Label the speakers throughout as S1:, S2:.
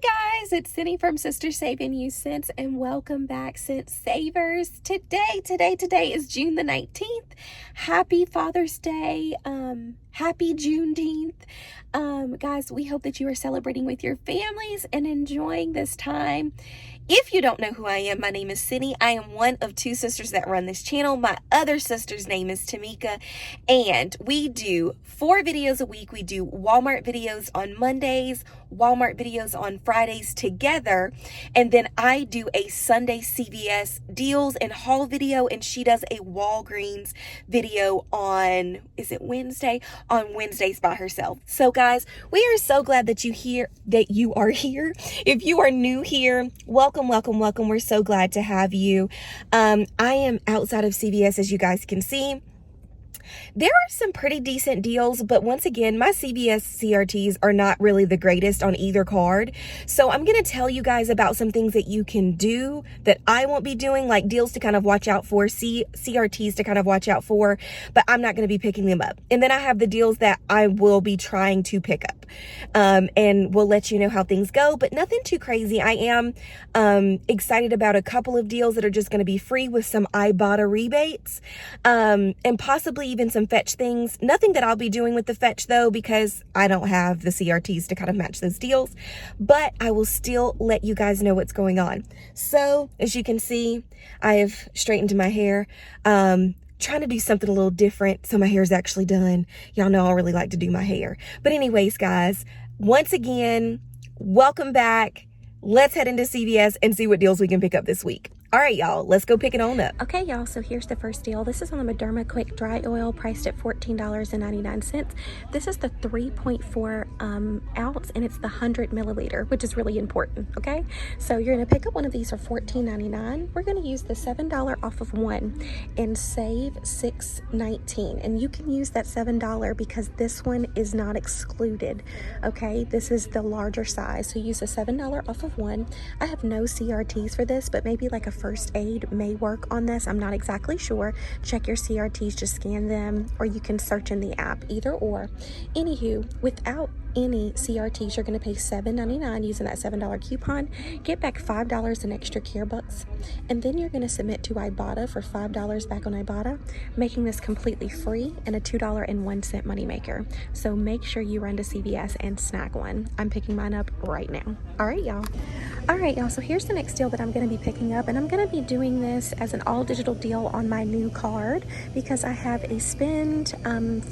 S1: Hi guys, it's Cindy from Sister Saving You Cents, and welcome back, Cent Savers. Today is June the 19th. Happy Father's Day. Happy Juneteenth. Guys, we hope that you are celebrating with your families and enjoying this time. If you don't know who I am, my name is Cindy. I am one of two sisters that run this channel. My other sister's name is Tamika, and we do 4 videos a week. We do Walmart videos on Mondays, Walmart videos on Fridays together, and then I do a Sunday CVS deals and haul video, and she does a Walgreens video on, is it Wednesday? On Wednesdays by herself. So guys, we are so glad that you are here. If you are new here, welcome. We're so glad to have you. I am outside of CVS, as you guys can see. There are some pretty decent deals, but once again, my CVS CRTs are not really the greatest on either card. So I'm going to tell you guys about some things that you can do that I won't be doing, like deals to kind of watch out for, CRTs to kind of watch out for, but I'm not going to be picking them up. And then I have the deals that I will be trying to pick up. And we'll let you know how things go, but nothing too crazy. I am excited about a couple of deals that are just going to be free with some Ibotta rebates, and possibly even some fetch things. Nothing that I'll be doing with the fetch though, because I don't have the CRTs to kind of match those deals, but I will still let you guys know what's going on. So as you can see, I have straightened my hair, trying to do something a little different. So my hair is actually done. Y'all know I really like to do my hair. But anyways, guys, once again, welcome back. Let's head into CVS and see what deals we can pick up this week. All right, y'all, let's go pick it on up. Okay, y'all, so here's the first deal. This is on the Mederma Quick Dry Oil, priced at $14.99. This is the 3.4 ounce, and it's the 100 milliliter, which is really important, okay? So you're gonna pick up one of these for $14.99. We're gonna use the $7 off of one and save $6.19. And you can use that $7 because this one is not excluded, okay? This is the larger size, so use the $7 off of one. I have no CRTs for this, but maybe like a first aid may work on this. I'm not exactly sure. Check your CRTs, just scan them, or you can search in the app, either or. Anywho, without any CRTs, you're going to pay $7.99 using that $7 coupon. Get back $5 in extra care bucks, and then you're going to submit to Ibotta for $5 back on Ibotta, making this completely free and a $2.01 moneymaker. So make sure you run to CVS and snag one. I'm picking mine up right now. All right, y'all. So here's the next deal that I'm going to be picking up, and I'm going to be doing this as an all digital deal on my new card because I have a spend 17,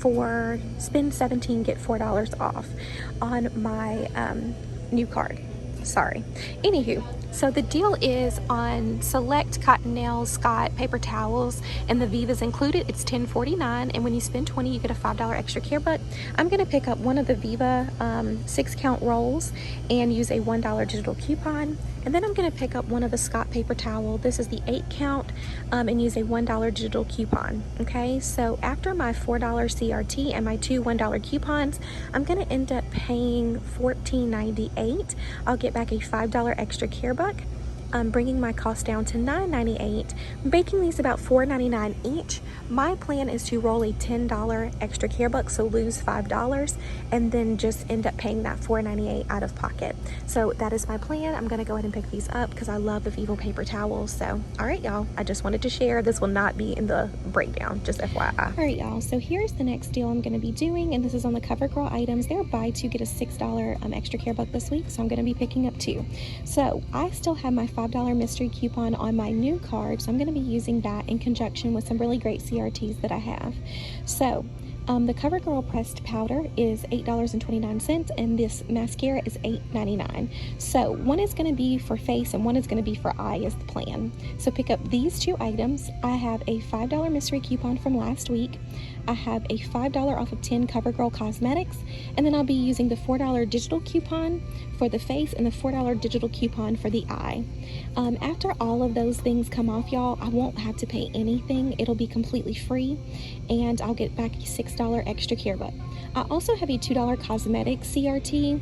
S1: get $4 off on my new card. Sorry. Anywho, so the deal is on select cotton nails, Scott paper towels, and the Viva's included. It's $10.49, and when you spend $20, you get a $5 extra care buck. I'm going to pick up one of the Viva 6-count rolls and use a $1 digital coupon. And then I'm going to pick up one of the Scott paper towel. This is the 8-count, and use a $1 digital coupon. Okay, so after my $4 CRT and my 2 $1 coupons, I'm going to end up paying $14.98. I'll get back a $5 extra care buck, bringing my cost down to $9.98, making these about $4.99 each. My plan is to roll a $10 extra care buck, so lose $5, and then just end up paying that $4.98 out of pocket. So that is my plan. I'm going to go ahead and pick these up because I love the Vivo paper towels. So, all right, y'all, I just wanted to share. This will not be in the breakdown, just FYI. All right, y'all, so here's the next deal I'm going to be doing, and this is on the Covergirl items. They're buy 2 get a $6 extra care buck this week, so I'm going to be picking up 2. So I still have my $5 mystery coupon on my new card, so I'm going to be using that in conjunction with some really great CRTs that I have. So the Covergirl pressed powder is $8.29, and this mascara is $8.99. So one is going to be for face and one is going to be for eye is the plan. So pick up these 2 items. I have a $5 mystery coupon from last week. I have a $5 off of 10 Covergirl Cosmetics, and then I'll be using the $4 digital coupon for the face and the $4 digital coupon for the eye. After all of those things come off, y'all, I won't have to pay anything. It'll be completely free, and I'll get back a $6 extra care buck. I also have a $2 cosmetic CRT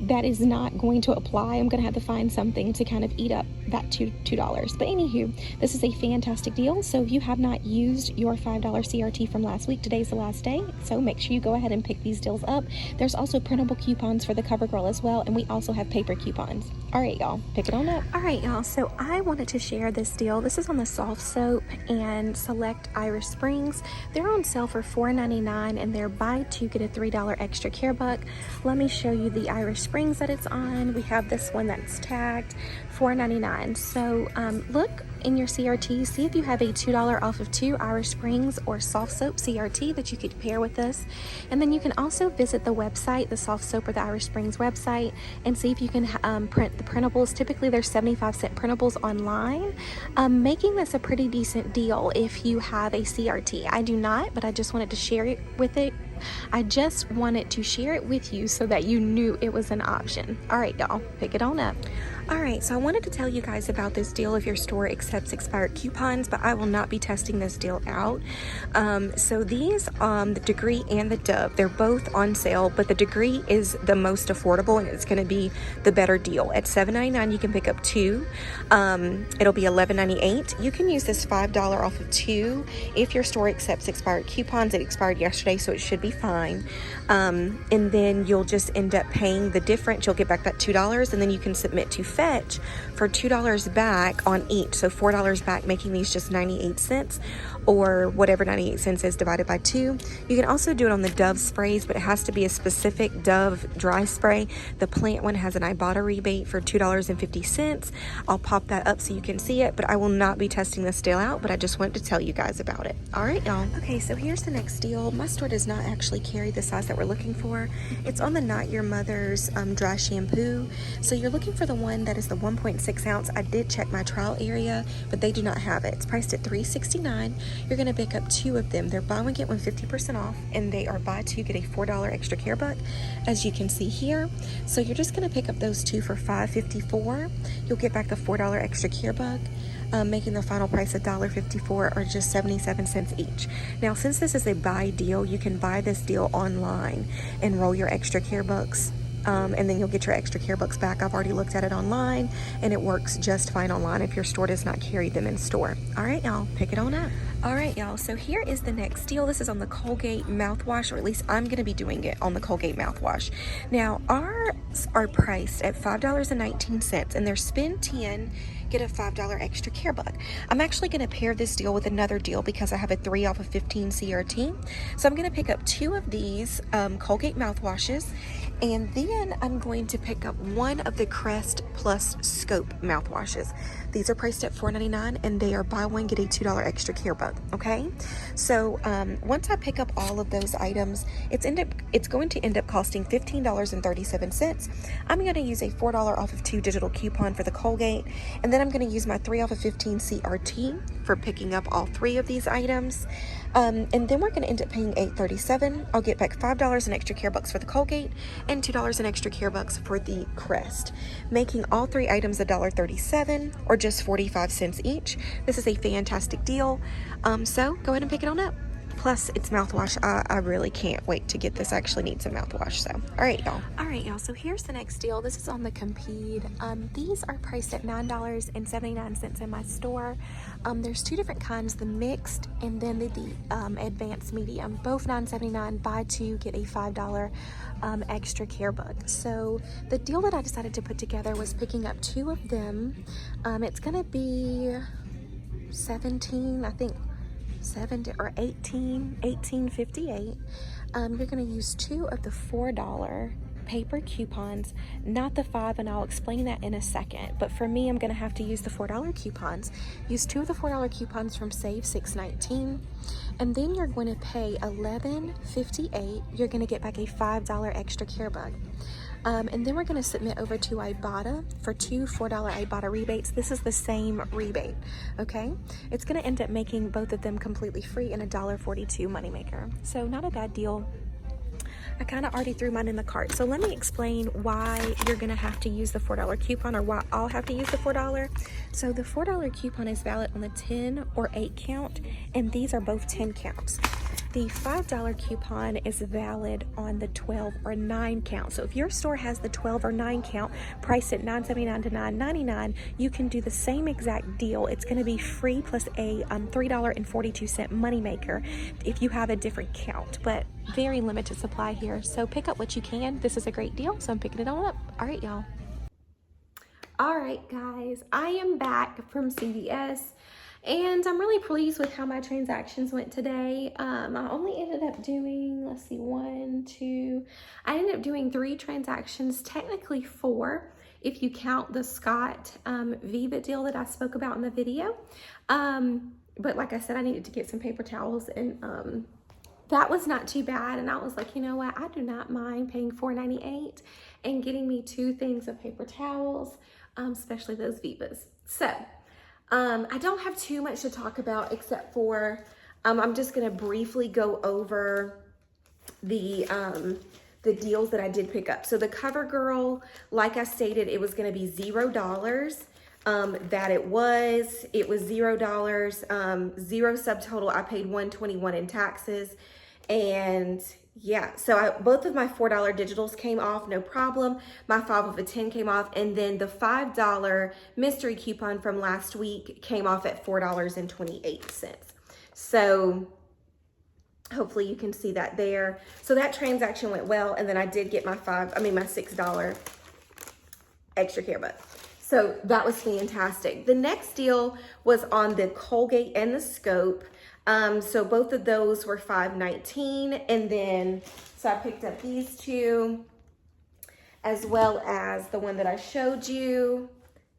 S1: that is not going to apply. I'm going to have to find something to kind of eat up that $2. But anywho, this is a fantastic deal. So if you have not used your $5 CRT from last week. Today's the last day, so make sure you go ahead and pick these deals up. There's also printable coupons for the Covergirl as well, and we also have paper coupons. All right, y'all, pick it on up. All right, y'all, so I wanted to share this deal. This is on the soft soap and select Irish Springs. They're on sale for $4.99, and they're buy two get a $3 extra care buck. Let me show you the Irish Springs that it's on. We have this one that's tagged $4.99. So look in your CRT, see if you have a $2 off of 2 Irish Springs or soft soap CRT that you could pair with this. And then you can also visit the website, the soft soap or the Irish Springs website, and see if you can print the printables. Typically they're 75-cent printables online, making this a pretty decent deal if you have a CRT. I do not, but I just wanted to share it with it. I just wanted to share it with you so that you knew it was an option. All right, y'all, pick it on up. All right, so I wanted to tell you guys about this deal if your store accepts expired coupons, but I will not be testing this deal out. So these, the Degree and the Dove, they're both on sale, but the Degree is the most affordable and it's gonna be the better deal. At $7.99, you can pick up 2. It'll be $11.98. You can use this $5 off of 2 if your store accepts expired coupons. It expired yesterday, so it should be fine. And then you'll just end up paying the difference. You'll get back that $2, and then you can submit to Fetch for $2 back on each, so $4 back, making these just 98 cents, or whatever 98 cents is divided by 2. You can also do it on the Dove sprays, but it has to be a specific Dove dry spray. The plant one has an Ibotta rebate for $2.50. I'll pop that up so you can see it, but I will not be testing this deal out, but I just wanted to tell you guys about it. All right, y'all. Okay, so here's the next deal. My store does not actually carry the size that we're looking for. It's on the Not Your Mother's dry shampoo. So you're looking for the one that is the 1.6 ounce. I did check my trial area, but they do not have it. It's priced at $3.69. You're going to pick up 2 of them. They're buy one get one 50% off, and they are buy 2 get a $4 extra care buck, as you can see here. So you're just going to pick up those 2 for $5.54. You'll get back the $4 extra care buck, making the final price $1.54, or just 77 cents each. Now, since this is a buy deal, you can buy this deal online and roll your extra care bucks. And then you'll get your extra care bucks back. I've already looked at it online, and it works just fine online if your store does not carry them in store. All right, y'all, pick it on up. All right, y'all, so here is the next deal. This is on the Colgate Mouthwash, or at least I'm going to be doing it on the Colgate Mouthwash. Now, ours are priced at $5.19, and they're spend 10, get a $5 extra care buck. I'm actually going to pair this deal with another deal because I have a 3 off of 15 CRT. So I'm going to pick up 2 of these Colgate mouthwashes, and then I'm going to pick up 1 of the Crest Plus Scope mouthwashes. These are priced at $4.99, and they are buy one get a $2 extra care buck. Okay, so once I pick up all of those items, it's going to end up costing $15.37. I'm going to use a $4 off of 2 digital coupon for the Colgate, and then I'm going to use my 3 off of 15 CRT for picking up all 3 of these items. And then we're going to end up paying $8.37. I'll get back $5 in extra care bucks for the Colgate and $2 in extra care bucks for the Crest, making all 3 items $1.37, or just 45 cents each. This is a fantastic deal. So go ahead and pick it on up. Plus, it's mouthwash. I really can't wait to get this. I actually need some mouthwash. So, all right, y'all. All right, y'all. So here's the next deal. This is on the Compeed. These are priced at $9.79 in my store. There's 2 different kinds: the mixed and then the advanced medium. Both $9.79. Buy 2 get a $5 extra care buck. So the deal that I decided to put together was picking up 2 of them. It's gonna be 17, I think. 7 or 18.58. You're going to use 2 of the $4 paper coupons, not the 5, and I'll explain that in a second. But for me, I'm going to have to use the $4 coupons. Use 2 of the $4 coupons from Save 619, and then you're going to pay $11.58. You're going to get back a $5 extra care buck. And then we're going to submit over to Ibotta for 2 $4 Ibotta rebates. This is the same rebate, okay? It's going to end up making both of them completely free and a $1.42 moneymaker. So not a bad deal. I kind of already threw mine in the cart. So let me explain why you're going to have to use the $4 coupon, or why I'll have to use the $4. So the $4 coupon is valid on the 10 or 8 count, and these are both 10 counts. the $5 coupon is valid on the 12 or 9 count. So if your store has the 12 or 9 count priced at $9.79 to $9.99, you can do the same exact deal. It's going to be free plus a $3.42 moneymaker if you have a different count, but very limited supply here. So pick up what you can. This is a great deal, so I'm picking it on up. All right, y'all. All right, guys, I am back from CVS. And I'm really pleased with how my transactions went today. I only ended up doing, let's see, I ended up doing 3 transactions, technically 4, if you count the Scott Viva deal that I spoke about in the video. But like I said, I needed to get some paper towels, and that was not too bad. And I was like, you know what? I do not mind paying $4.98 and getting me 2 things of paper towels, especially those Vivas. So, I don't have too much to talk about except for I'm just going to briefly go over the deals that I did pick up. So the Covergirl, like I stated, it was going to be $0. It was $0, 0 subtotal. I paid $121 in taxes, and yeah, so both of my $4 digitals came off, no problem. My 5 of a 10 came off, and then the $5 mystery coupon from last week came off at $4.28. So hopefully you can see that there. So that transaction went well, and then I did get my $6 extra care bucks. So that was fantastic. The next deal was on the Colgate and the Scope. So both of those were $5.19, and then so I picked up these 2 as well as the one that I showed you,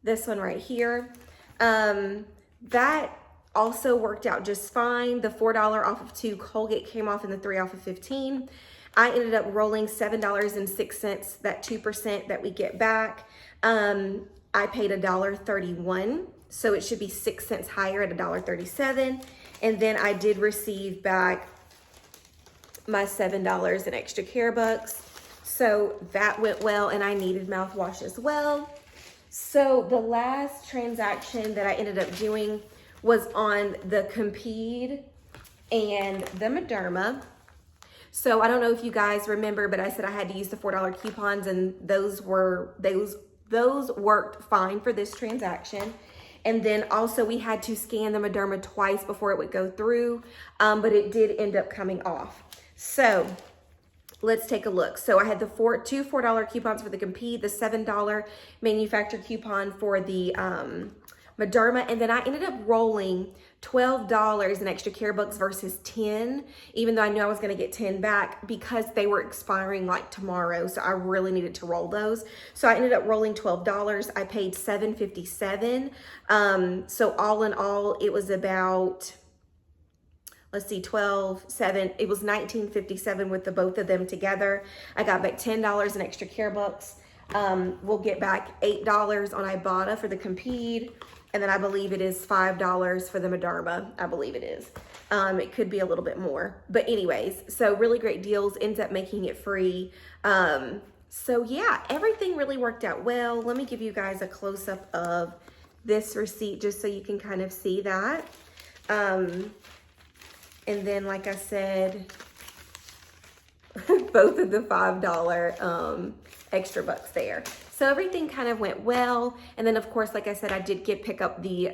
S1: this one right here. That also worked out just fine. The $4 off of 2 Colgate came off, and the 3 off of 15. I ended up rolling $7.06, that 2% that we get back. I paid $1.31, so it should be 6 cents higher at $1.37. And then I did receive back my $7 in extra care bucks. So that went well, and I needed mouthwash as well. So the last transaction that I ended up doing was on the Compeed and the Mederma. So I don't know if you guys remember, but I said I had to use the $4 coupons, and those worked fine for this transaction. And then also we had to scan the Mederma twice before it would go through, but it did end up coming off. So let's take a look. So I had the 2 $4 coupons for the Compeed, the $7 manufacturer coupon for the Mederma, and then I ended up rolling $12 in extra care bucks versus 10, even though I knew I was going to get 10 back because they were expiring like tomorrow. So I really needed to roll those. So I ended up rolling $12. I paid $7.57. So all in all, it was about, let's see, 12, 7, it was $19.57 with the both of them together. I got back $10 in extra care bucks. We'll get back $8 on Ibotta for the Compeed. And then I believe it is $5 for the Mederma. I believe it is. It could be a little bit more. But anyways, so really great deals, ends up making it free. So yeah, everything really worked out well. Let me give you guys a close-up of this receipt just so you can kind of see that. And then, like I said, both of the $5 extra bucks there. So everything kind of went well. And then of course, like I said, I did pick up the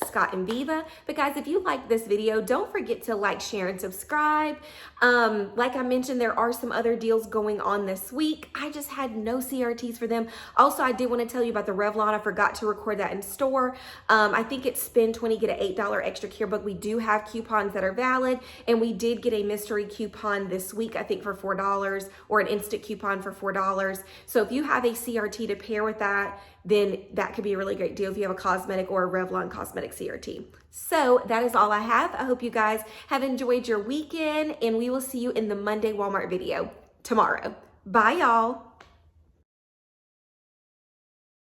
S1: Scott and Viva. But guys, if you like this video, don't forget to like, share, and subscribe. Like I mentioned, there are some other deals going on this week. I just had no CRTs for them. Also, I did want to tell you about the Revlon. I forgot to record that in store. I think it's spend 20, get an $8 extra care book. We do have coupons that are valid. And we did get a mystery coupon this week, I think for $4, or an instant coupon for $4. So if you have a CRT to pair with that, then that could be a really great deal if you have a cosmetic or a Revlon cosmetic CRT. So that is all I have. I hope you guys have enjoyed your weekend, and we will see you in the Monday Walmart video tomorrow. Bye, y'all.